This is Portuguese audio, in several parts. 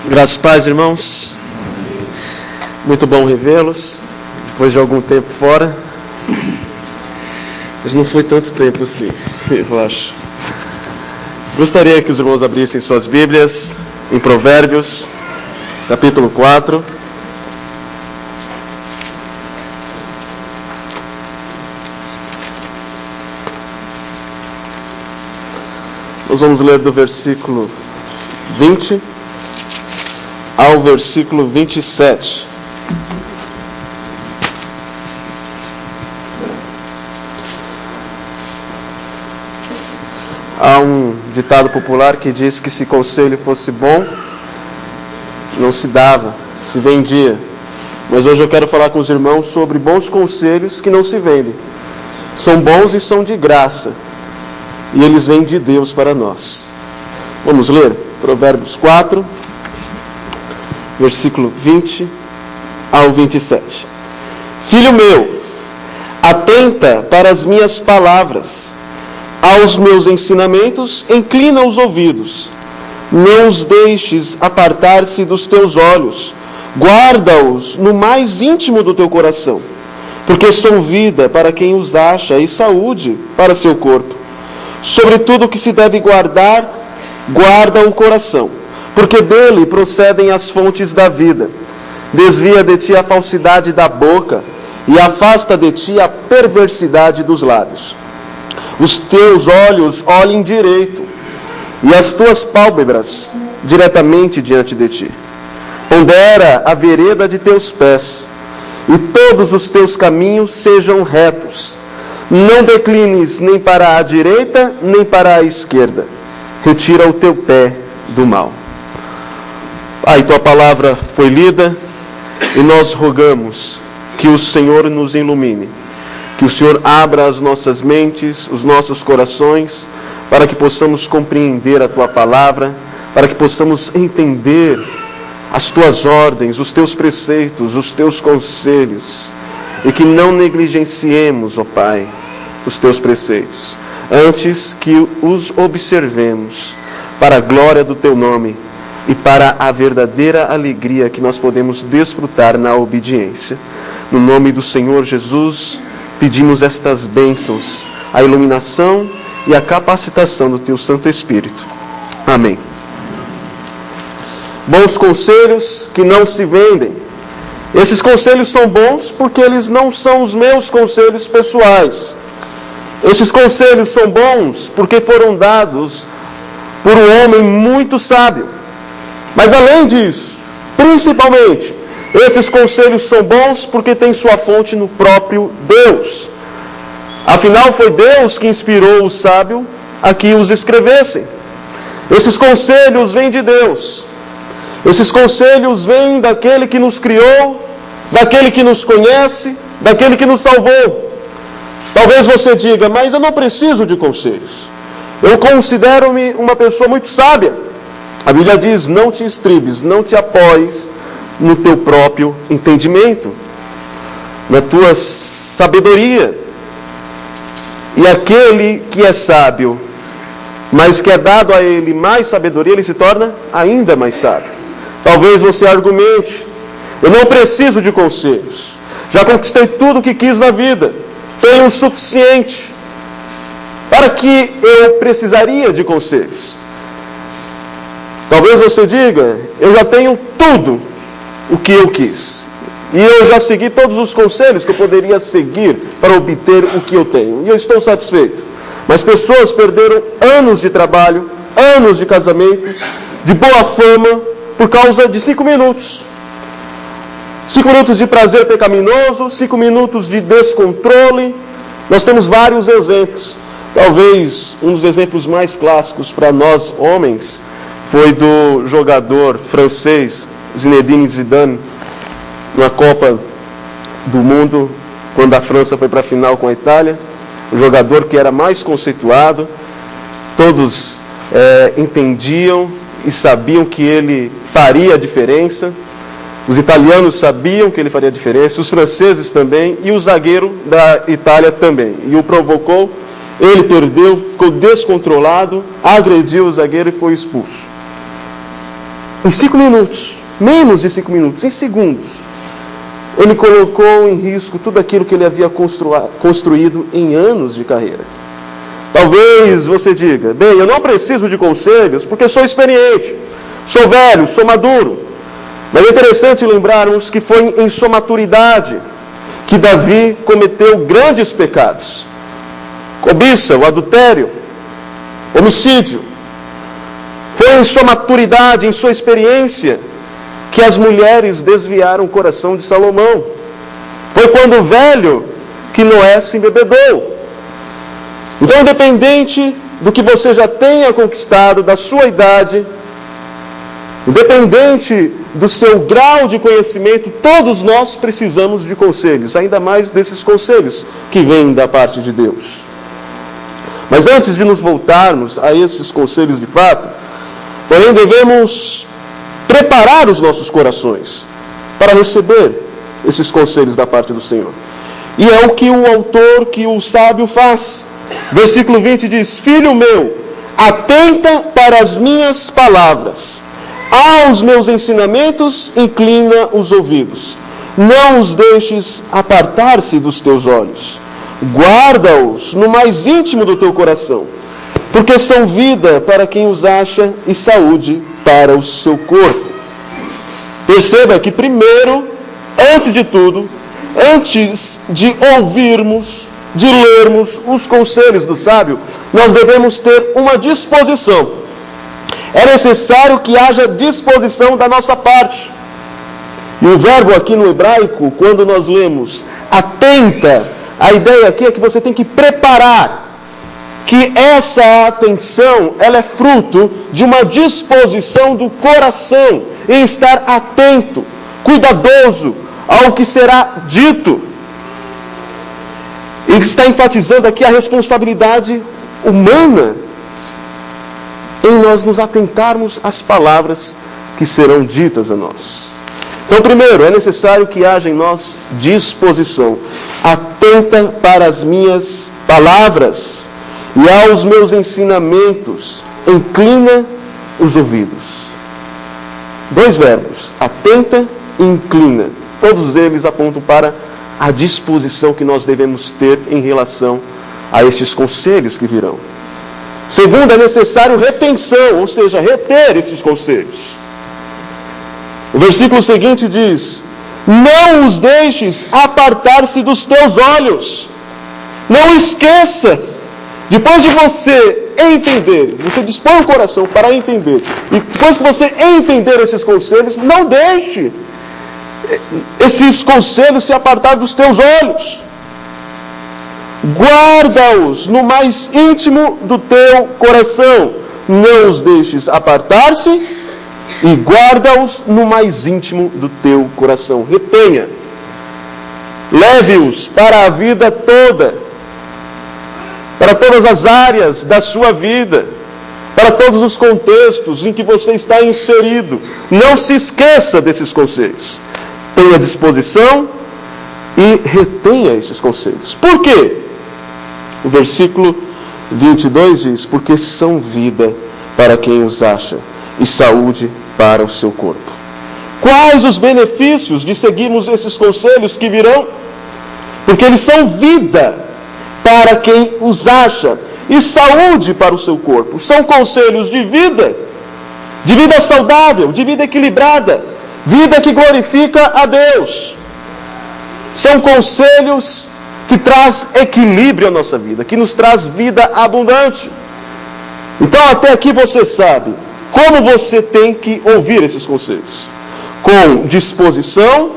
Graças a paz, irmãos. Muito bom revê-los depois de algum tempo fora. Mas não foi tanto tempo assim, eu acho. Gostaria que os irmãos abrissem suas Bíblias em Provérbios, capítulo 4. Nós vamos ler do versículo 20 ao versículo 27. Há um ditado popular que diz que se conselho fosse bom, não se dava, se vendia. Mas hoje eu quero falar com os irmãos sobre bons conselhos que não se vendem. São bons e são de graça. E eles vêm de Deus para nós. Vamos ler Provérbios 4, versículo 20 ao 27. Filho meu, atenta para as minhas palavras. Aos meus ensinamentos, inclina os ouvidos. Não os deixes apartar-se dos teus olhos. Guarda-os no mais íntimo do teu coração. Porque são vida para quem os acha e saúde para seu corpo. Sobre tudo que se deve guardar, guarda o coração, porque dele procedem as fontes da vida. Desvia de ti a falsidade da boca e afasta de ti a perversidade dos lábios. Os teus olhos olhem direito e as tuas pálpebras diretamente diante de ti. Pondera a vereda de teus pés e todos os teus caminhos sejam retos. Não declines nem para a direita, nem para a esquerda. Retira o teu pé do mal. Pai, tua palavra foi lida e nós rogamos que o Senhor nos ilumine. Que o Senhor abra as nossas mentes, os nossos corações, para que possamos compreender a tua palavra, para que possamos entender as tuas ordens, os teus preceitos, os teus conselhos. E que não negligenciemos, ó Pai, os teus preceitos, antes que os observemos para a glória do teu nome e para a verdadeira alegria que nós podemos desfrutar na obediência. No nome do Senhor Jesus, pedimos estas bênçãos, a iluminação e a capacitação do teu Santo Espírito. Amém. Bons conselhos que não se vendem. Esses conselhos são bons porque eles não são os meus conselhos pessoais. Esses conselhos são bons porque foram dados por um homem muito sábio. Mas além disso, principalmente, esses conselhos são bons porque têm sua fonte no próprio Deus. Afinal, foi Deus que inspirou o sábio a que os escrevessem. Esses conselhos vêm de Deus. Esses conselhos vêm daquele que nos criou, daquele que nos conhece, daquele que nos salvou. Talvez você diga, mas eu não preciso de conselhos. Eu considero-me uma pessoa muito sábia. A Bíblia diz, não te estribes, não te apoies no teu próprio entendimento, na tua sabedoria. E aquele que é sábio, mas que é dado a ele mais sabedoria, ele se torna ainda mais sábio. Talvez você argumente, eu não preciso de conselhos, já conquistei tudo o que quis na vida, tenho o suficiente, para que eu precisaria de conselhos? Talvez você diga, eu já tenho tudo o que eu quis, e eu já segui todos os conselhos que eu poderia seguir para obter o que eu tenho, e eu estou satisfeito. Mas pessoas perderam anos de trabalho, anos de casamento, de boa fama, por causa de 5 minutos. 5 minutos de prazer pecaminoso, 5 minutos de descontrole. Nós temos vários exemplos. Talvez um dos exemplos mais clássicos para nós homens foi do jogador francês Zinedine Zidane, na Copa do Mundo, quando a França foi para a final com a Itália. O jogador que era mais conceituado, todos entendiam e sabiam que ele faria a diferença. Os italianos sabiam que ele faria a diferença, os franceses também, e o zagueiro da Itália também. E o provocou, ele perdeu, ficou descontrolado, agrediu o zagueiro e foi expulso. em 5 minutos, menos de 5 minutos, em segundos, ele colocou em risco tudo aquilo que ele havia construído em anos de carreira. Talvez você diga, bem, eu não preciso de conselhos porque sou experiente, sou velho, sou maduro. Mas é interessante lembrarmos que foi em sua maturidade que Davi cometeu grandes pecados. Cobiça, o adultério, homicídio. Foi em sua maturidade, em sua experiência, que as mulheres desviaram o coração de Salomão. Foi quando velho que Noé se embebedou. Então, independente do que você já tenha conquistado, da sua idade, independente do seu grau de conhecimento, todos nós precisamos de conselhos, ainda mais desses conselhos que vêm da parte de Deus. Mas antes de nos voltarmos a estes conselhos de fato, porém devemos preparar os nossos corações para receber esses conselhos da parte do Senhor. E é o que o autor, que o sábio faz. Versículo 20 diz: Filho meu, atenta para as minhas palavras, aos meus ensinamentos inclina os ouvidos. Não os deixes apartar-se dos teus olhos. Guarda-os no mais íntimo do teu coração, porque são vida para quem os acha e saúde para o seu corpo. Perceba que primeiro, antes de tudo, antes de ouvirmos, de lermos os conselhos do sábio, nós devemos ter uma disposição. É necessário que haja disposição da nossa parte. E o verbo aqui no hebraico, quando nós lemos atenta, a ideia aqui é que você tem que preparar, que essa atenção, ela é fruto de uma disposição do coração em estar atento, cuidadoso ao que será dito. E está enfatizando aqui a responsabilidade humana em nós nos atentarmos às palavras que serão ditas a nós. Então, primeiro, é necessário que haja em nós disposição. Atenta para as minhas palavras e aos meus ensinamentos, inclina os ouvidos. 2 verbos, atenta e inclina. Todos eles apontam para a disposição que nós devemos ter em relação a estes conselhos que virão. Segundo, é necessário retenção, ou seja, reter esses conselhos. O versículo seguinte diz: não os deixes apartar-se dos teus olhos. Não esqueça. Depois de você entender, você dispõe o coração para entender, e depois que você entender esses conselhos, não deixe esses conselhos se apartar dos teus olhos. Guarda-os no mais íntimo do teu coração. Não os deixes apartar-se e guarda-os no mais íntimo do teu coração. Retenha. Leve-os para a vida toda, para todas as áreas da sua vida, para todos os contextos em que você está inserido. Não se esqueça desses conselhos. Tenha disposição e retenha esses conselhos. Por quê? O versículo 22 diz: porque são vida para quem os acha e saúde para o seu corpo. Quais os benefícios de seguirmos estes conselhos que virão? Porque eles são vida para quem os acha e saúde para o seu corpo. São conselhos de vida saudável, de vida equilibrada, vida que glorifica a Deus. São conselhos que traz equilíbrio à nossa vida, que nos traz vida abundante. Então, até aqui você sabe como você tem que ouvir esses conselhos. Com disposição,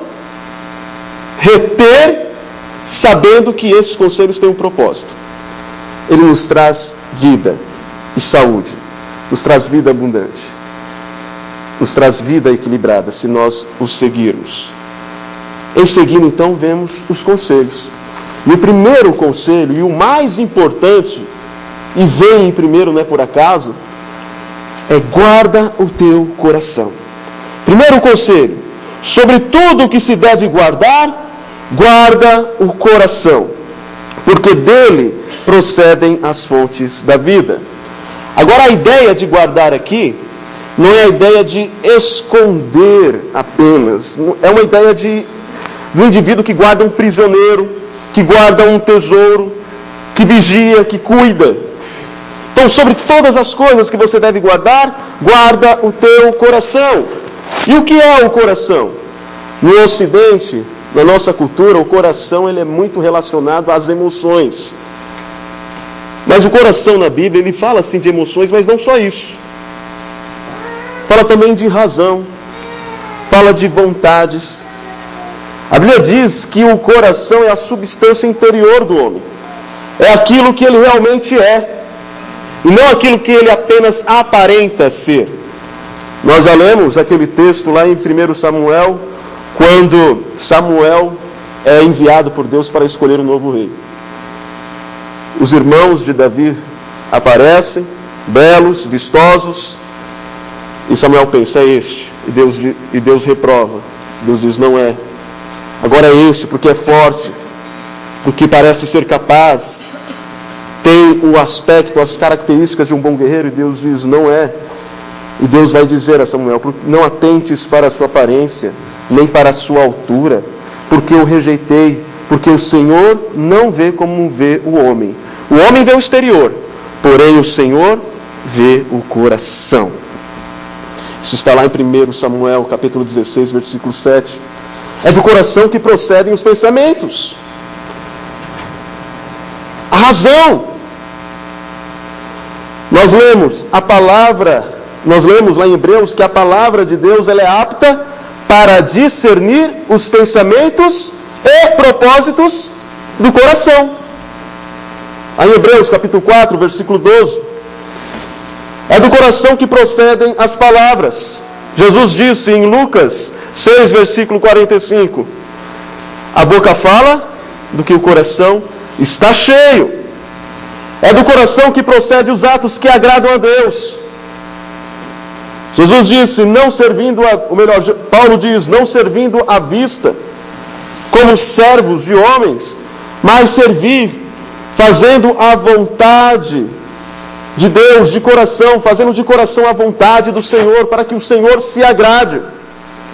reter, sabendo que esses conselhos têm um propósito. Ele nos traz vida e saúde, nos traz vida abundante, nos traz vida equilibrada, se nós os seguirmos. Em seguida, então, vemos os conselhos. E o primeiro conselho, e o mais importante, e vem em primeiro, não é por acaso, é guarda o teu coração. Primeiro conselho: sobre tudo o que se deve guardar, guarda o coração, porque dele procedem as fontes da vida. Agora, a ideia de guardar aqui não é a ideia de esconder apenas. É uma ideia do indivíduo que guarda um prisioneiro, que guarda um tesouro, que vigia, que cuida. Então, sobre todas as coisas que você deve guardar, guarda o teu coração. E o que é o coração? No Ocidente, na nossa cultura, o coração ele é muito relacionado às emoções. Mas o coração na Bíblia, ele fala assim de emoções, mas não só isso. Fala também de razão, fala de vontades. A Bíblia diz que o coração é a substância interior do homem. É aquilo que ele realmente é. E não aquilo que ele apenas aparenta ser. Nós já lemos aquele texto lá em 1 Samuel, quando Samuel é enviado por Deus para escolher um novo rei. Os irmãos de Davi aparecem, belos, vistosos, e Samuel pensa, é este. E Deus reprova. Deus diz, não é. Agora é este, porque é forte, porque parece ser capaz, tem o aspecto, as características de um bom guerreiro, e Deus diz, não é. E Deus vai dizer a Samuel, não atentes para a sua aparência, nem para a sua altura, porque eu rejeitei, porque o Senhor não vê como vê o homem. O homem vê o exterior, porém o Senhor vê o coração. Isso está lá em 1 Samuel, capítulo 16, versículo 7. É do coração que procedem os pensamentos. A razão. Nós lemos lá em Hebreus que a palavra de Deus ela é apta para discernir os pensamentos e propósitos do coração. Aí em Hebreus capítulo 4, versículo 12. É do coração que procedem as palavras. Jesus disse em Lucas 6, versículo 45. A boca fala do que o coração está cheio. É do coração que procede os atos que agradam a Deus. Jesus disse, Paulo diz, não servindo à vista, como servos de homens, mas servir, fazendo a vontade de Deus, de coração, fazendo de coração a vontade do Senhor, para que o Senhor se agrade.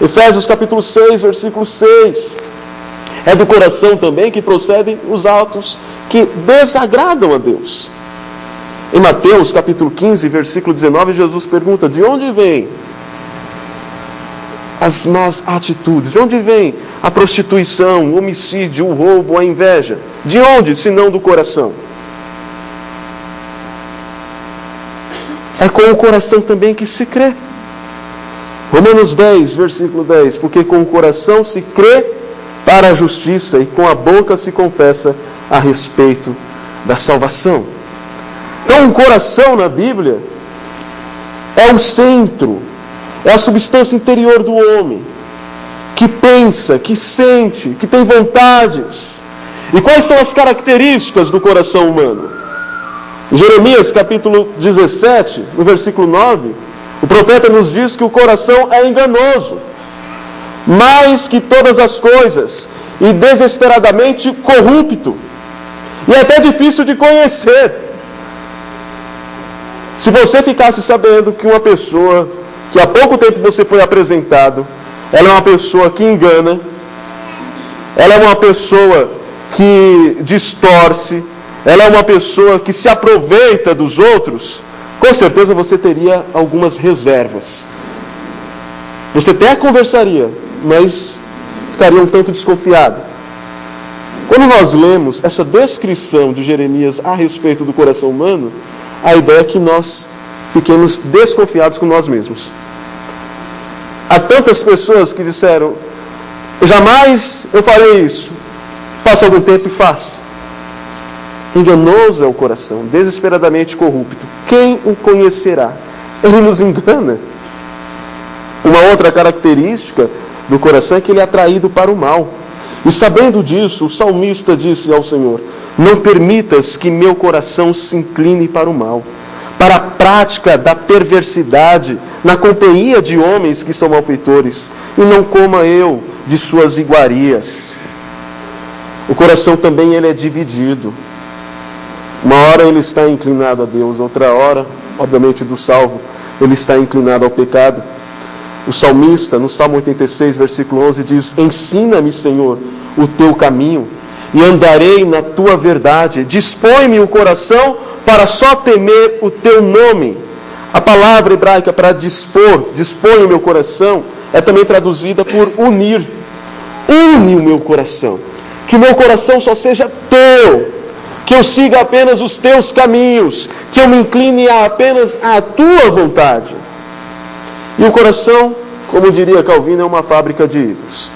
Efésios capítulo 6, versículo 6. É do coração também que procedem os atos que desagradam a Deus. Em Mateus capítulo 15, versículo 19, Jesus pergunta, de onde vêm as más atitudes? De onde vem a prostituição, o homicídio, o roubo, a inveja? De onde, senão do coração? É com o coração também que se crê. Romanos 10, versículo 10. Porque com o coração se crê para a justiça e com a boca se confessa a respeito da salvação. Então o coração na Bíblia é o centro, é a substância interior do homem, que pensa, que sente, que tem vontades. E quais são as características do coração humano? Em Jeremias capítulo 17, no versículo 9, o profeta nos diz que o coração é enganoso, mais que todas as coisas, e desesperadamente corrupto, e até difícil de conhecer. Se você ficasse sabendo que uma pessoa, que há pouco tempo você foi apresentado, ela é uma pessoa que engana, ela é uma pessoa que distorce, ela é uma pessoa que se aproveita dos outros, com certeza você teria algumas reservas. Você até conversaria, mas ficaria um tanto desconfiado. Quando nós lemos essa descrição de Jeremias a respeito do coração humano, a ideia é que nós fiquemos desconfiados com nós mesmos. Há tantas pessoas que disseram, jamais eu farei isso. Passa algum tempo e faz. Enganoso é o coração, desesperadamente corrupto. Quem o conhecerá? Ele nos engana. Uma outra característica do coração é que ele é atraído para o mal. E sabendo disso, o salmista disse ao Senhor, não permitas que meu coração se incline para o mal, para a prática da perversidade, na companhia de homens que são malfeitores, e não coma eu de suas iguarias. O coração também ele é dividido. Uma hora ele está inclinado a Deus, outra hora, obviamente do salvo, ele está inclinado ao pecado. O salmista, no Salmo 86, versículo 11, diz: ensina-me, Senhor, o teu caminho, e andarei na tua verdade. Dispõe-me o coração para só temer o teu nome. A palavra hebraica para dispor, dispõe o meu coração, é também traduzida por unir. Une o meu coração. Que o meu coração só seja teu. Que eu siga apenas os teus caminhos. Que eu me incline apenas à tua vontade. E o coração, como diria Calvino, é uma fábrica de ídolos.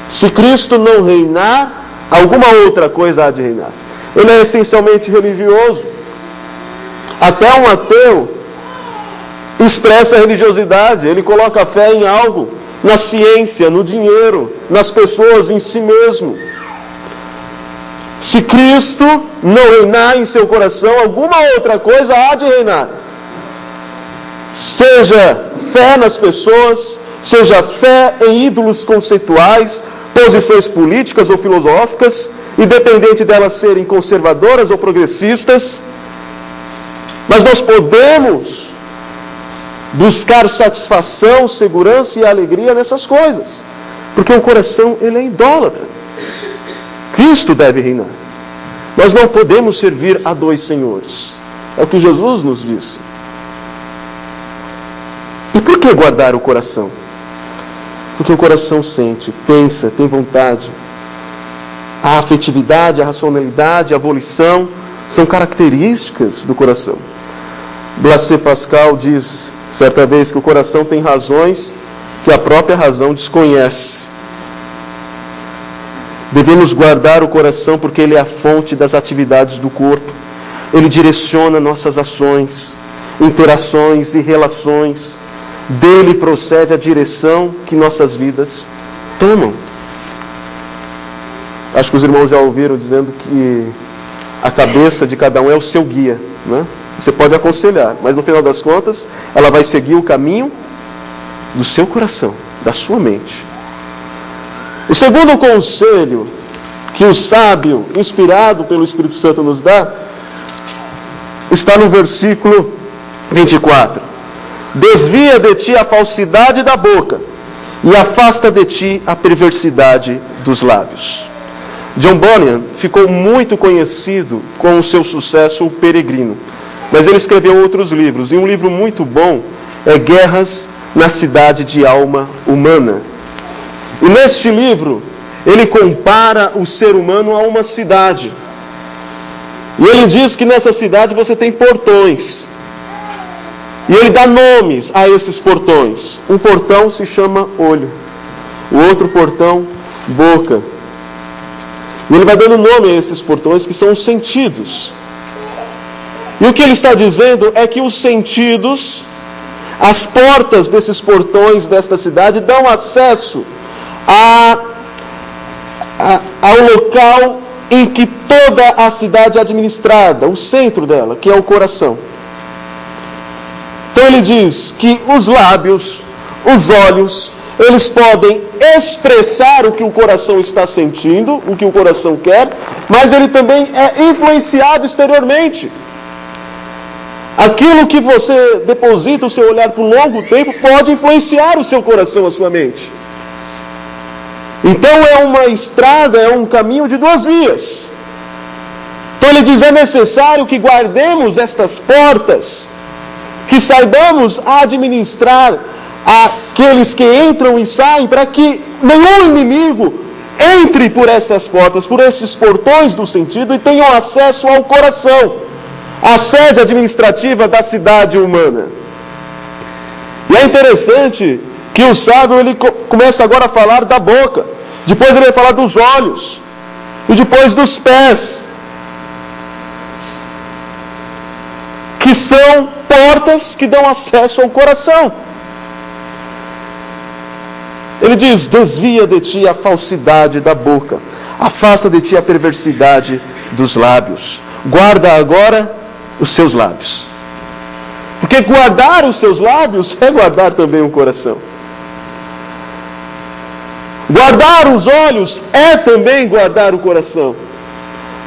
Se Cristo não reinar, alguma outra coisa há de reinar. Ele é essencialmente religioso. Até um ateu expressa a religiosidade. Ele coloca a fé em algo, na ciência, no dinheiro, nas pessoas, em si mesmo. Se Cristo não reinar em seu coração, alguma outra coisa há de reinar. Seja fé nas pessoas, seja fé em ídolos conceituais, posições políticas ou filosóficas, independente delas serem conservadoras ou progressistas. Mas nós podemos buscar satisfação, segurança e alegria nessas coisas, porque o coração, ele é idólatra. Cristo deve reinar. Nós não podemos servir a dois senhores. É o que Jesus nos disse. E por que guardar o coração? Porque o coração sente, pensa, tem vontade. A afetividade, a racionalidade, a volição são características do coração. Blaise Pascal diz certa vez que o coração tem razões que a própria razão desconhece. Devemos guardar o coração porque ele é a fonte das atividades do corpo. Ele direciona nossas ações, interações e relações. Dele procede a direção que nossas vidas tomam. Acho que os irmãos já ouviram dizendo que a cabeça de cada um é o seu guia, né? Você pode aconselhar, mas no final das contas, ela vai seguir o caminho do seu coração, da sua mente. O segundo conselho que o sábio, inspirado pelo Espírito Santo, nos dá, está no versículo 24. Desvia de ti a falsidade da boca e afasta de ti a perversidade dos lábios. John Bunyan ficou muito conhecido com o seu sucesso O Peregrino, mas ele escreveu outros livros, e um livro muito bom é Guerras na Cidade de Alma Humana. E neste livro, ele compara o ser humano a uma cidade. E ele diz que nessa cidade você tem portões. E ele dá nomes a esses portões. Um portão se chama olho. O outro portão, boca. E ele vai dando nome a esses portões, que são os sentidos. E o que ele está dizendo é que os sentidos, as portas desses portões desta cidade, dão acesso ao local em que toda a cidade é administrada, o centro dela, que é o coração. Então ele diz que os lábios, os olhos, eles podem expressar o que o coração está sentindo, o que o coração quer, mas ele também é influenciado exteriormente. Aquilo que você deposita o seu olhar por um longo tempo pode influenciar o seu coração, a sua mente. Então é uma estrada, é um caminho de duas vias. Então ele diz, é necessário que guardemos estas portas, que saibamos administrar aqueles que entram e saem, para que nenhum inimigo entre por estas portas, por esses portões do sentido, e tenham acesso ao coração, a sede administrativa da cidade humana. E é interessante que o sábio, ele começa agora a falar da boca, depois ele vai falar dos olhos, e depois dos pés, que são portas que dão acesso ao coração. Ele diz, desvia de ti a falsidade da boca, afasta de ti a perversidade dos lábios. Guarda agora os seus lábios. Porque guardar os seus lábios é guardar também o coração. Guardar os olhos é também guardar o coração.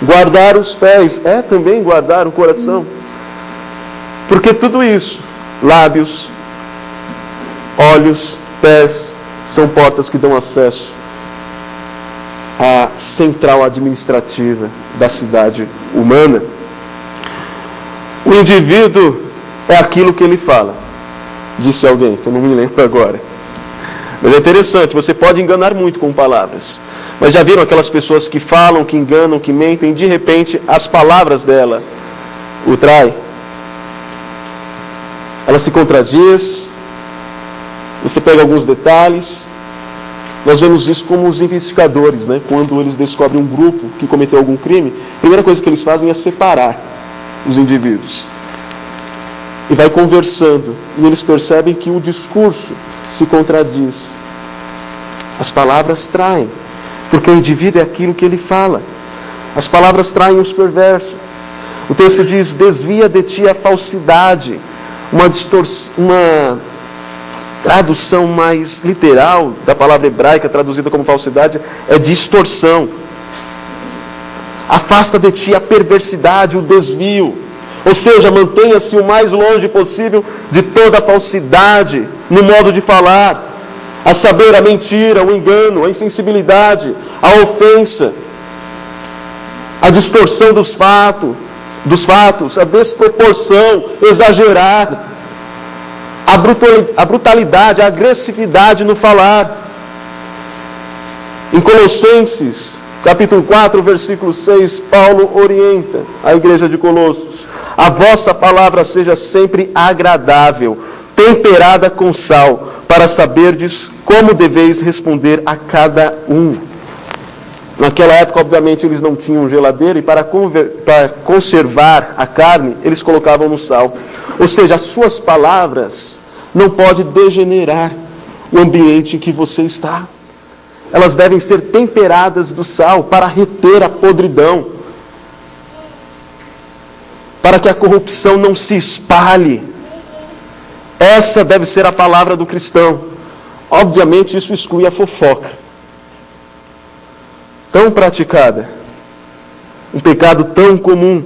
Guardar os pés é também guardar o coração. Porque tudo isso lábios, olhos, pés, são portas que dão acesso à central administrativa da cidade humana. O indivíduo é aquilo que ele fala, disse alguém, que eu não me lembro agora. Mas é interessante, você pode enganar muito com palavras. Mas já viram aquelas pessoas que falam, que enganam, que mentem, e de repente as palavras dela o traem? Ela se contradiz, você pega alguns detalhes. Nós vemos isso como os investigadores, né? Quando eles descobrem um grupo que cometeu algum crime, a primeira coisa que eles fazem é separar os indivíduos. E vai conversando, e eles percebem que o discurso se contradiz. As palavras traem, porque o indivíduo é aquilo que ele fala. As palavras traem os perversos. O texto diz: desvia de ti a falsidade. Uma tradução mais literal da palavra hebraica, traduzida como falsidade, é distorção. Afasta de ti a perversidade, o desvio. Ou seja, mantenha-se o mais longe possível de toda a falsidade no modo de falar, a saber, a mentira, o engano, a insensibilidade, a ofensa, a distorção dos fatos, a desproporção exagerada, a brutalidade, a agressividade no falar. Em Colossenses, capítulo 4, versículo 6, Paulo orienta a igreja de Colossos: a vossa palavra seja sempre agradável, temperada com sal, para saberdes como deveis responder a cada um. Naquela época, obviamente, eles não tinham geladeira, e para conservar a carne, eles colocavam no sal. Ou seja, as suas palavras não podem degenerar o ambiente em que você está. Elas devem ser temperadas do sal para reter a podridão, para que a corrupção não se espalhe. Essa deve ser a palavra do cristão. Obviamente, isso exclui a fofoca, tão praticada, um pecado tão comum.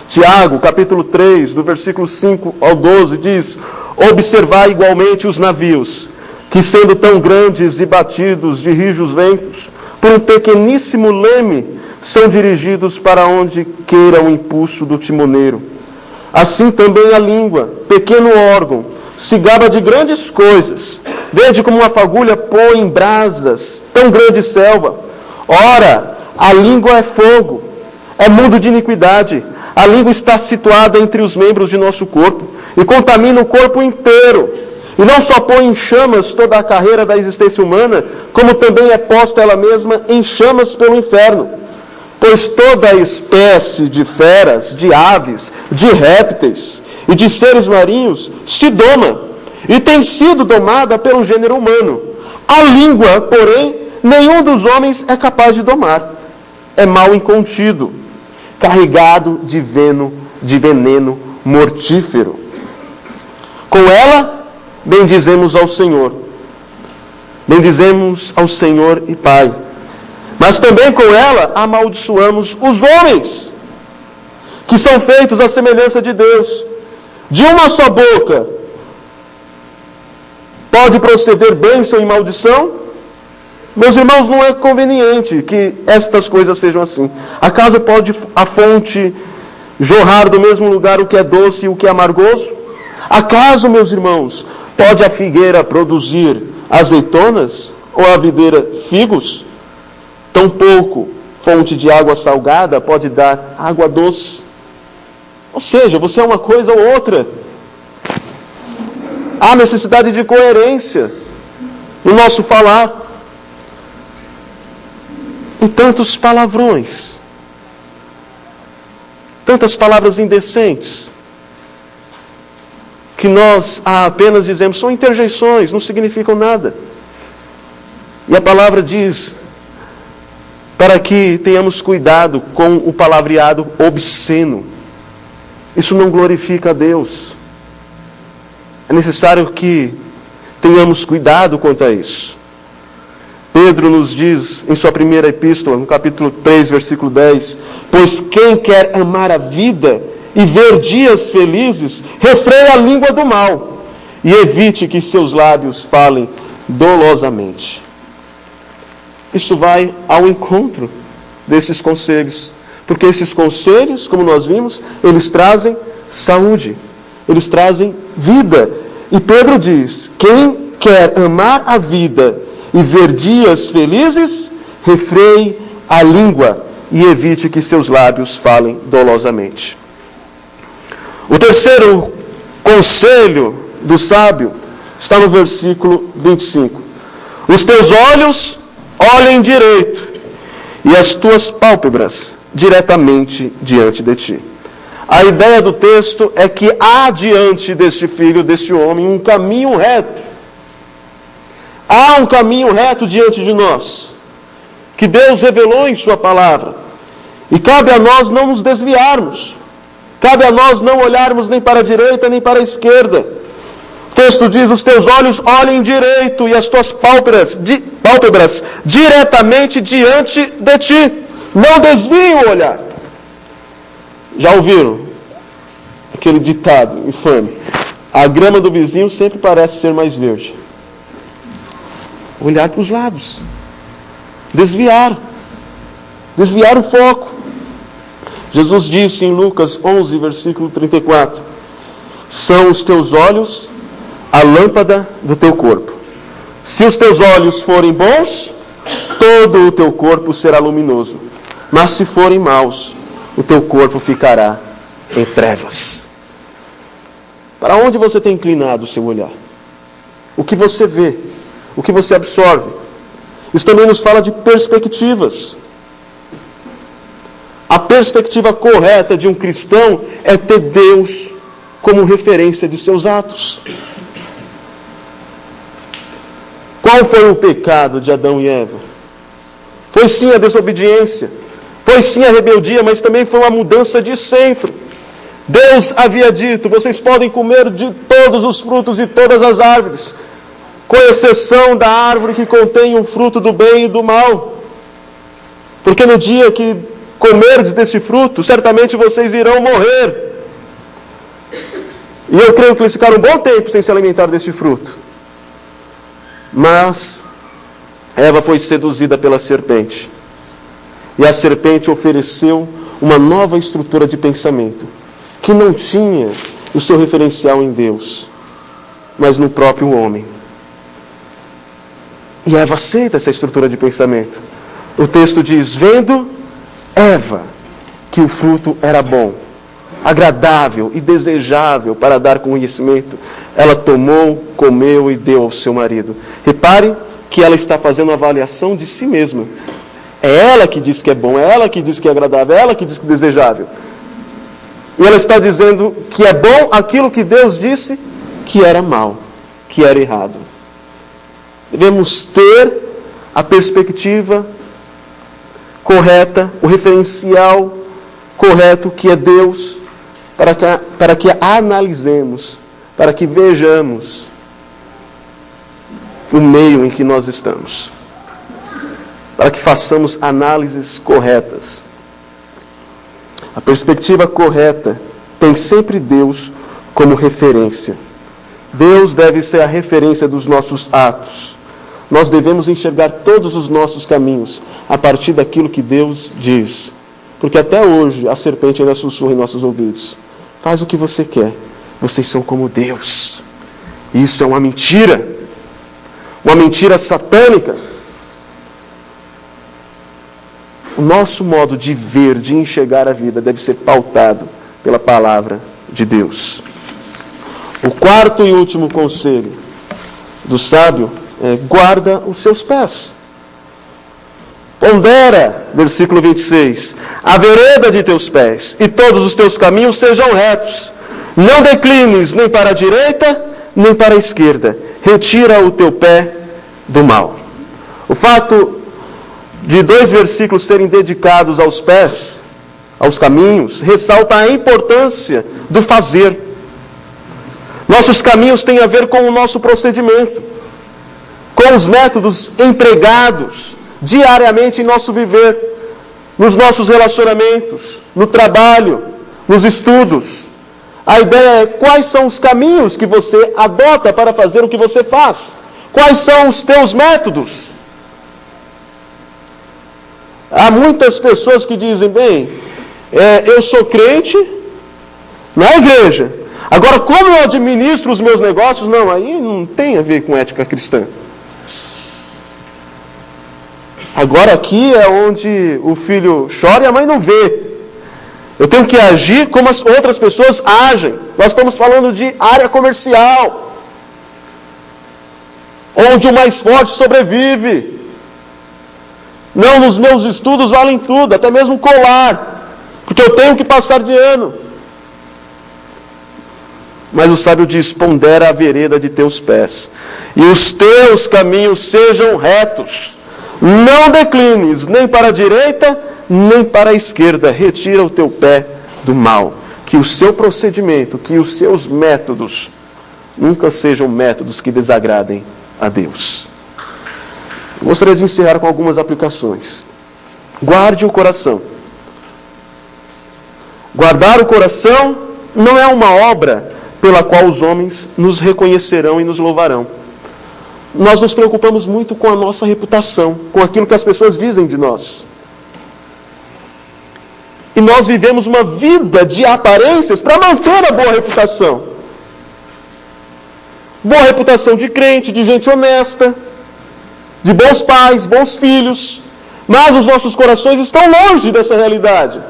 Tiago, capítulo 3, do versículo 5 ao 12, diz: observai igualmente os navios, que sendo tão grandes e batidos de rijos ventos, por um pequeníssimo leme, são dirigidos para onde queira o impulso do timoneiro. Assim também a língua, pequeno órgão, se gaba de grandes coisas. Vede como uma fagulha põe em brasas tão grande selva. Ora, a língua é fogo, é mundo de iniquidade. A língua está situada entre os membros de nosso corpo e contamina o corpo inteiro. E não só põe em chamas toda a carreira da existência humana, como também é posta ela mesma em chamas pelo inferno. Pois toda a espécie de feras, de aves, de répteis e de seres marinhos se doma, e tem sido domada pelo gênero humano. A língua, porém, nenhum dos homens é capaz de domar. É mal incontido, carregado de veneno mortífero. Com ela, bendizemos ao Senhor. Bendizemos ao Senhor e Pai. Mas também com ela amaldiçoamos os homens, que são feitos à semelhança de Deus. De uma só boca pode proceder bênção e maldição? Meus irmãos, não é conveniente que estas coisas sejam assim. Acaso pode a fonte jorrar do mesmo lugar o que é doce e o que é amargoso? Acaso, meus irmãos, pode a figueira produzir azeitonas ou a videira figos? Tampouco fonte de água salgada pode dar água doce. Ou seja, você é uma coisa ou outra. Há necessidade de coerência no nosso falar. E tantos palavrões, tantas palavras indecentes, que nós apenas dizemos, são interjeições, não significam nada. E a palavra diz, para que tenhamos cuidado com o palavreado obsceno. Isso não glorifica a Deus. É necessário que tenhamos cuidado quanto a isso. Pedro nos diz em sua primeira epístola, no capítulo 3, versículo 10, pois quem quer amar a vida e ver dias felizes, refreie a língua do mal e evite que seus lábios falem dolosamente. Isso vai ao encontro desses conselhos, porque esses conselhos, como nós vimos, eles trazem saúde, eles trazem vida. E Pedro diz: quem quer amar a vida e ver dias felizes, refreie a língua e evite que seus lábios falem dolosamente. O terceiro conselho do sábio está no versículo 25. Os teus olhos olhem direito e as tuas pálpebras diretamente diante de ti. A ideia do texto é que há diante deste filho, deste homem, um caminho reto. Há um caminho reto diante de nós, que Deus revelou em sua palavra. E cabe a nós não nos desviarmos. Cabe a nós não olharmos nem para a direita nem para a esquerda. O texto diz: os teus olhos olhem direito e as tuas pálpebras diretamente diante de ti. Não desviem o olhar. Já ouviram aquele ditado infame? A grama do vizinho sempre parece ser mais verde. Olhar para os lados. Desviar o foco. Jesus disse em Lucas 11, versículo 34: são os teus olhos a lâmpada do teu corpo. Se os teus olhos forem bons, todo o teu corpo será luminoso. Mas se forem maus, o teu corpo ficará em trevas. Para onde você tem inclinado o seu olhar? O que você vê? O que você absorve? Isso também nos fala de perspectivas. A perspectiva correta de um cristão é ter Deus como referência de seus atos. Qual foi o pecado de Adão e Eva? Foi sim a desobediência, foi sim a rebeldia, mas também foi uma mudança de centro. Deus havia dito: vocês podem comer de todos os frutos de todas as árvores, com exceção da árvore que contém o fruto do bem e do mal. Porque no dia que comerdes desse fruto, certamente vocês irão morrer. E eu creio que eles ficaram um bom tempo sem se alimentar deste fruto. Mas Eva foi seduzida pela serpente. E a serpente ofereceu uma nova estrutura de pensamento, que não tinha o seu referencial em Deus, mas no próprio homem. E Eva aceita essa estrutura de pensamento. O texto diz: vendo Eva que o fruto era bom, agradável e desejável para dar conhecimento, ela tomou, comeu e deu ao seu marido. Repare que ela está fazendo uma avaliação de si mesma. É ela que diz que é bom, é ela que diz que é agradável, é ela que diz que é desejável. E ela está dizendo que é bom aquilo que Deus disse que era mal, que era errado. Devemos ter a perspectiva correta, o referencial correto, que é Deus, para que analisemos, para que vejamos o meio em que nós estamos, para que façamos análises corretas. A perspectiva correta tem sempre Deus como referência. Deus deve ser a referência dos nossos atos. Nós devemos enxergar todos os nossos caminhos a partir daquilo que Deus diz. Porque até hoje a serpente ainda sussurra em nossos ouvidos: faz o que você quer, vocês são como Deus. Isso é uma mentira satânica. O nosso modo de ver, de enxergar a vida, deve ser pautado pela palavra de Deus. O quarto e último conselho do sábio é: guarda os seus pés. Pondera, versículo 26, a vereda de teus pés, e todos os teus caminhos sejam retos. Não declines nem para a direita, nem para a esquerda. Retira o teu pé do mal. O fato de 2 versículos serem dedicados aos pés, aos caminhos, ressalta a importância do fazer. Nossos caminhos têm a ver com o nosso procedimento, com os métodos empregados diariamente em nosso viver, nos nossos relacionamentos, no trabalho, nos estudos. A ideia é quais são os caminhos que você adota para fazer o que você faz. Quais são os teus métodos? Há muitas pessoas que dizem, bem, eu sou crente na igreja. Agora, como eu administro os meus negócios? Não, aí não tem a ver com ética cristã. Agora aqui é onde o filho chora e a mãe não vê. Eu tenho que agir como as outras pessoas agem. Nós estamos falando de área comercial, onde o mais forte sobrevive. Não, nos meus estudos valem tudo, até mesmo colar, porque eu tenho que passar de ano. Mas o sábio diz, pondera a vereda de teus pés, e os teus caminhos sejam retos. Não declines nem para a direita, nem para a esquerda. Retira o teu pé do mal. Que o seu procedimento, que os seus métodos, nunca sejam métodos que desagradem a Deus. Eu gostaria de encerrar com algumas aplicações. Guarde o coração. Guardar o coração não é uma obra pela qual os homens nos reconhecerão e nos louvarão. Nós nos preocupamos muito com a nossa reputação, com aquilo que as pessoas dizem de nós. E nós vivemos uma vida de aparências para manter a boa reputação. Boa reputação de crente, de gente honesta, de bons pais, bons filhos. Mas os nossos corações estão longe dessa realidade.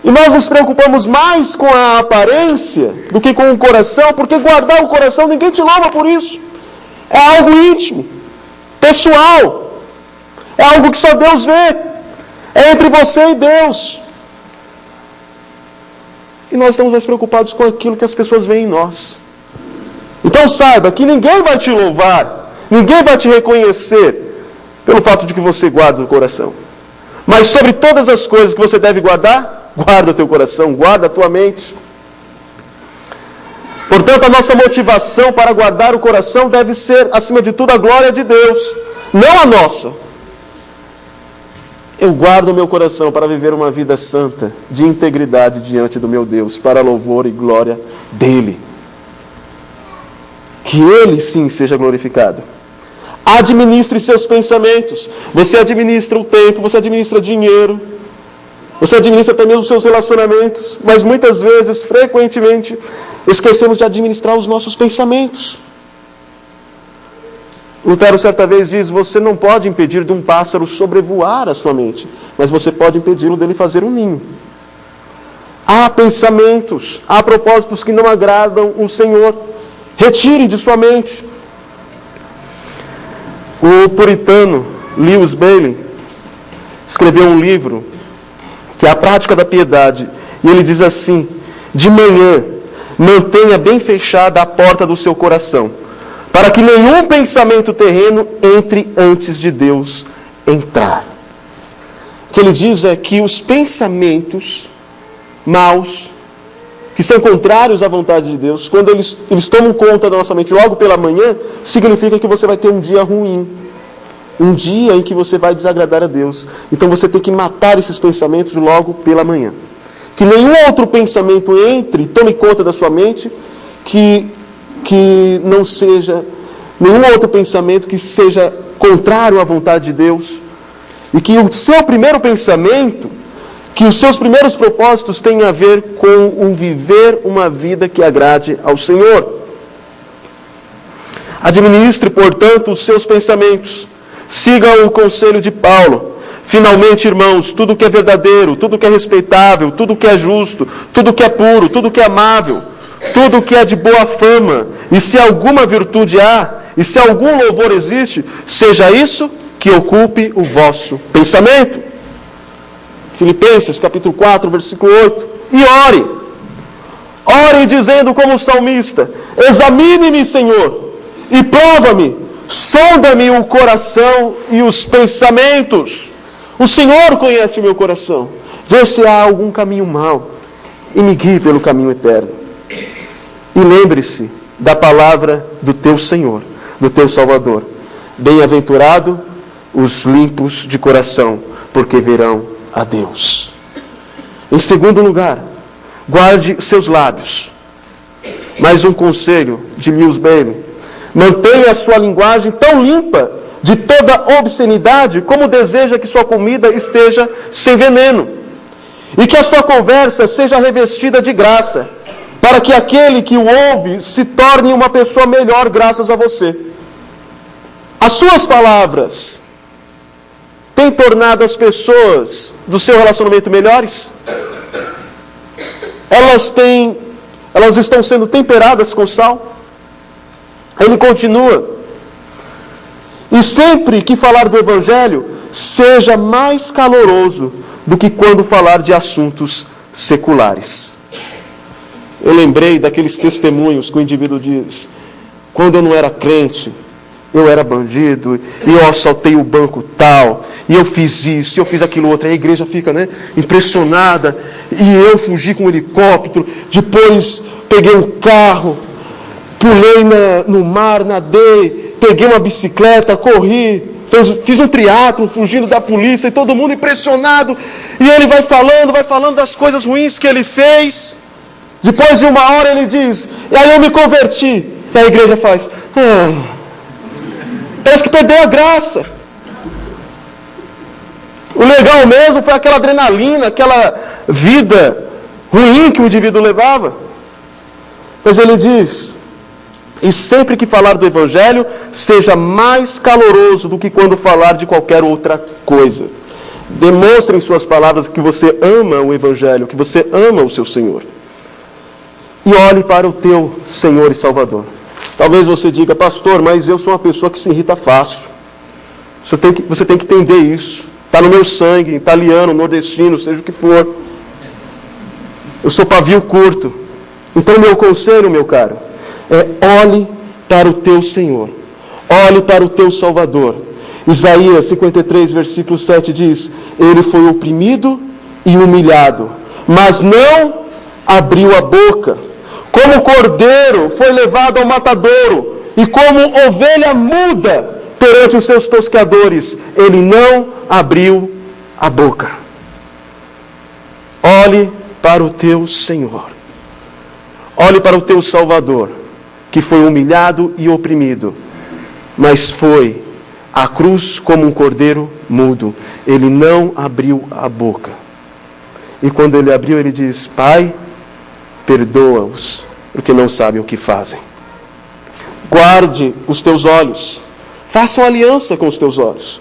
E nós nos preocupamos mais com a aparência do que com o coração, porque guardar o coração, ninguém te louva por isso. É algo íntimo, pessoal. É algo que só Deus vê. É entre você e Deus. E nós estamos mais preocupados com aquilo que as pessoas veem em nós. Então saiba que ninguém vai te louvar, ninguém vai te reconhecer pelo fato de que você guarda o coração. Mas sobre todas as coisas que você deve guardar, guarda o teu coração, guarda a tua mente. Portanto, a nossa motivação para guardar o coração deve ser, acima de tudo, a glória de Deus, não a nossa. Eu guardo o meu coração para viver uma vida santa, de integridade diante do meu Deus, para louvor e glória dEle. Que Ele, sim, seja glorificado. Administre seus pensamentos. Você administra o tempo, você administra dinheiro, você administra até mesmo os seus relacionamentos, mas muitas vezes, frequentemente, esquecemos de administrar os nossos pensamentos. Lutero certa vez diz, você não pode impedir de um pássaro sobrevoar a sua mente, mas você pode impedi-lo dele fazer um ninho. Há pensamentos, há propósitos que não agradam o Senhor. Retire de sua mente. O puritano Lewis Bailey escreveu um livro que é a prática da piedade, e ele diz assim, de manhã, mantenha bem fechada a porta do seu coração, para que nenhum pensamento terreno entre antes de Deus entrar. O que ele diz é que os pensamentos maus, que são contrários à vontade de Deus, quando eles tomam conta da nossa mente logo pela manhã, significa que você vai ter um dia ruim. Um dia em que você vai desagradar a Deus. Então você tem que matar esses pensamentos logo pela manhã. Que nenhum outro pensamento entre e tome conta da sua mente que não seja, nenhum outro pensamento que seja contrário à vontade de Deus. E que o seu primeiro pensamento, que os seus primeiros propósitos tenham a ver com viver uma vida que agrade ao Senhor. Administre, portanto, os seus pensamentos. Siga o conselho de Paulo. Finalmente, irmãos, tudo que é verdadeiro, tudo que é respeitável, tudo que é justo, tudo que é puro, tudo que é amável, tudo que é de boa fama, e se alguma virtude há, e se algum louvor existe, seja isso que ocupe o vosso pensamento. Filipenses, capítulo 4, versículo 8. E ore. Ore dizendo como o salmista, examine-me, Senhor, e prova-me. Sonda-me o coração e os pensamentos. O Senhor conhece o meu coração. Vê se há algum caminho mau e me guie pelo caminho eterno. E lembre-se da palavra do teu Senhor, do teu Salvador. Bem-aventurado os limpos de coração, porque verão a Deus. Em segundo lugar, guarde seus lábios. Mais um conselho de Lewis Bailey: mantenha a sua linguagem tão limpa de toda obscenidade como deseja que sua comida esteja sem veneno, e que a sua conversa seja revestida de graça, para que aquele que o ouve se torne uma pessoa melhor graças a você. As suas palavras têm tornado as pessoas do seu relacionamento melhores? Elas estão sendo temperadas com sal? Ele continua: e sempre que falar do Evangelho, seja mais caloroso do que quando falar de assuntos seculares. Eu lembrei daqueles testemunhos que o indivíduo diz: quando eu não era crente, eu era bandido, e eu assaltei o banco tal, e eu fiz isso, e eu fiz aquilo outro. Aí a igreja fica, impressionada, e eu fugi com um helicóptero, depois peguei um carro, pulei no mar, nadei, peguei uma bicicleta, corri, fiz um triatlo fugindo da polícia, e todo mundo impressionado, e ele vai falando das coisas ruins que ele fez. Depois de uma hora ele diz: e aí eu me converti. E a igreja faz: parece que perdeu a graça. O legal mesmo foi aquela adrenalina, aquela vida ruim que o indivíduo levava. Mas ele diz: e sempre que falar do Evangelho, seja mais caloroso do que quando falar de qualquer outra coisa. Demonstre em suas palavras que você ama o Evangelho, que você ama o seu Senhor. E olhe para o teu Senhor e Salvador. Talvez você diga: pastor, mas eu sou uma pessoa que se irrita fácil. Você tem que entender isso. Está no meu sangue, italiano, nordestino, seja o que for. Eu sou pavio curto. Então, meu conselho, meu caro, olhe para o teu Senhor. Olhe para o teu Salvador. Isaías 53, versículo 7 diz: ele foi oprimido e humilhado, mas não abriu a boca. Como cordeiro foi levado ao matadouro, e como ovelha muda perante os seus tosqueadores, ele não abriu a boca. Olhe para o teu Senhor. Olhe para o teu Salvador, que foi humilhado e oprimido, mas foi à cruz como um cordeiro mudo. Ele não abriu a boca. E quando ele abriu, ele diz: Pai, perdoa-os, porque não sabem o que fazem. Guarde os teus olhos. Faça uma aliança com os teus olhos.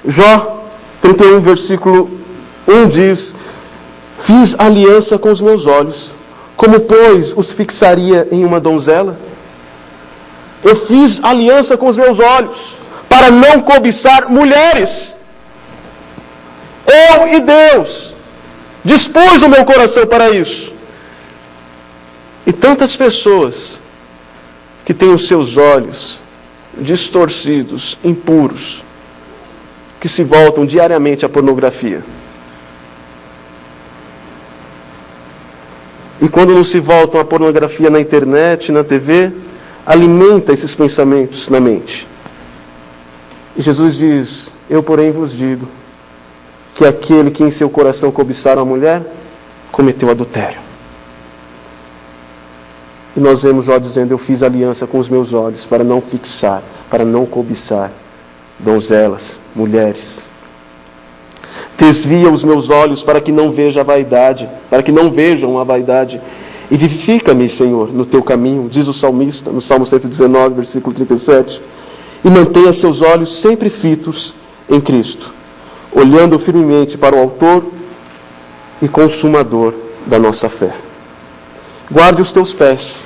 Jó 31, versículo 1 diz: fiz aliança com os meus olhos. Como, pois, os fixaria em uma donzela? Eu fiz aliança com os meus olhos para não cobiçar mulheres. Eu e Deus dispus o meu coração para isso. E tantas pessoas que têm os seus olhos distorcidos, impuros, que se voltam diariamente à pornografia. E quando não se voltam à pornografia na internet, na TV, alimenta esses pensamentos na mente. E Jesus diz: eu, porém, vos digo que aquele que em seu coração cobiçar a mulher, cometeu adultério. E nós vemos Jó dizendo: eu fiz aliança com os meus olhos para não fixar, para não cobiçar donzelas, mulheres. Desvia os meus olhos para que não veja a vaidade, para que não vejam a vaidade. E vivifica-me, Senhor, no teu caminho, diz o salmista, no Salmo 119, versículo 37. E mantenha seus olhos sempre fitos em Cristo, olhando firmemente para o autor e consumador da nossa fé. Guarde os teus pés,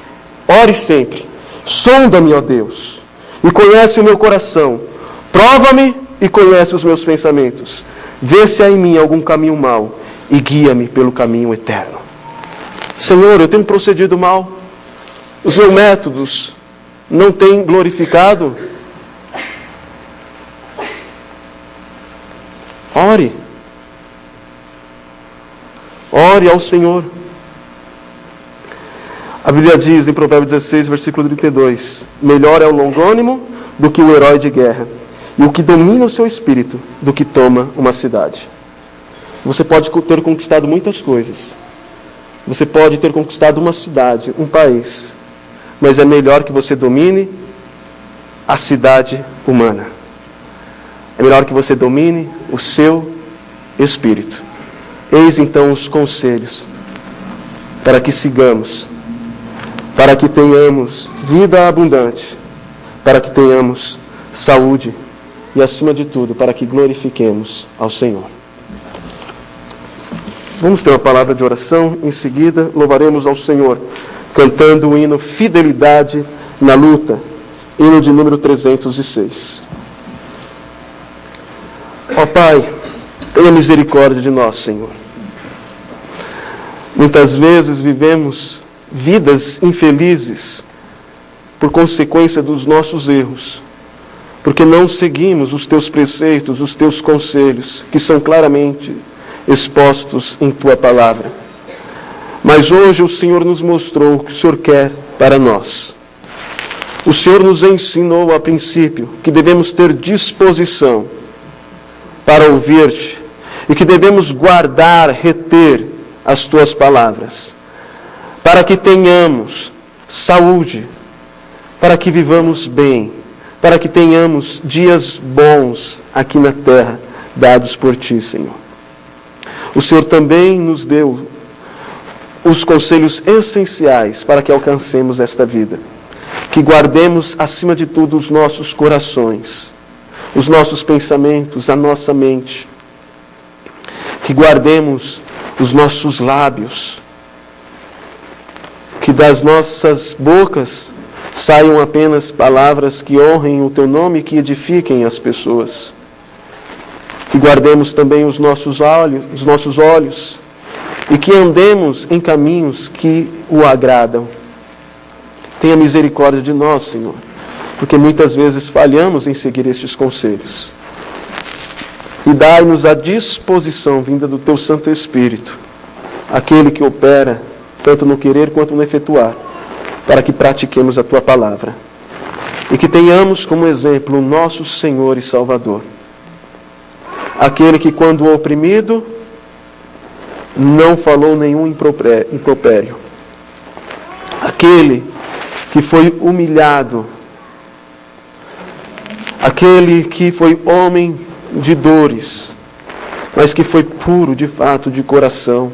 ore sempre, sonda-me, ó Deus, e conhece o meu coração, prova-me e conhece os meus pensamentos, vê se há em mim algum caminho mau e guia-me pelo caminho eterno. Senhor, eu tenho procedido mal, os meus métodos não têm glorificado. Ore ao Senhor. A Bíblia diz em Provérbios 16, versículo 32, melhor é o longânimo do que o herói de guerra, e o que domina o seu espírito do que toma uma cidade. Você pode ter conquistado muitas coisas. Você pode ter conquistado uma cidade, um país. Mas é melhor que você domine a cidade humana. É melhor que você domine o seu espírito. Eis então os conselhos para que sigamos, para que tenhamos vida abundante, para que tenhamos saúde e, acima de tudo, para que glorifiquemos ao Senhor. Vamos ter uma palavra de oração. Em seguida, louvaremos ao Senhor, cantando o hino Fidelidade na Luta, hino de número 306. Ó Pai, tenha misericórdia de nós, Senhor. Muitas vezes vivemos vidas infelizes por consequência dos nossos erros, porque não seguimos os Teus preceitos, os Teus conselhos, que são claramente expostos em Tua palavra. Mas hoje o Senhor nos mostrou o que o Senhor quer para nós. O Senhor nos ensinou a princípio que devemos ter disposição para ouvir-te e que devemos guardar, reter as Tuas palavras, para que tenhamos saúde, para que vivamos bem, para que tenhamos dias bons aqui na terra, dados por Ti, Senhor. O Senhor também nos deu os conselhos essenciais para que alcancemos esta vida. Que guardemos, acima de tudo, os nossos corações, os nossos pensamentos, a nossa mente. Que guardemos os nossos lábios. Que das nossas bocas saiam apenas palavras que honrem o Teu nome e que edifiquem as pessoas. Que guardemos também os nossos olhos e que andemos em caminhos que o agradam. Tenha misericórdia de nós, Senhor, porque muitas vezes falhamos em seguir estes conselhos. E dai-nos a disposição vinda do Teu Santo Espírito, aquele que opera tanto no querer quanto no efetuar, para que pratiquemos a Tua palavra. E que tenhamos como exemplo o nosso Senhor e Salvador. Aquele que, quando oprimido, não falou nenhum impropério. Aquele que foi humilhado. Aquele que foi homem de dores, mas que foi puro de fato de coração.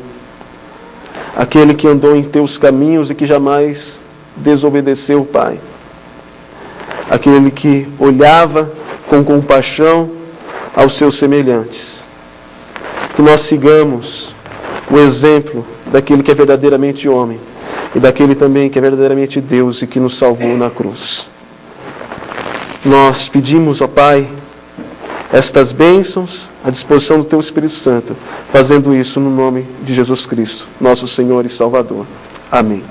Aquele que andou em Teus caminhos e que jamais desobedeceu o Pai. Aquele que olhava com compaixão aos seus semelhantes. Que nós sigamos o exemplo daquele que é verdadeiramente homem e daquele também que é verdadeiramente Deus e que nos salvou na cruz. Nós pedimos, ó Pai, estas bênçãos à disposição do Teu Espírito Santo, fazendo isso no nome de Jesus Cristo, nosso Senhor e Salvador. Amém.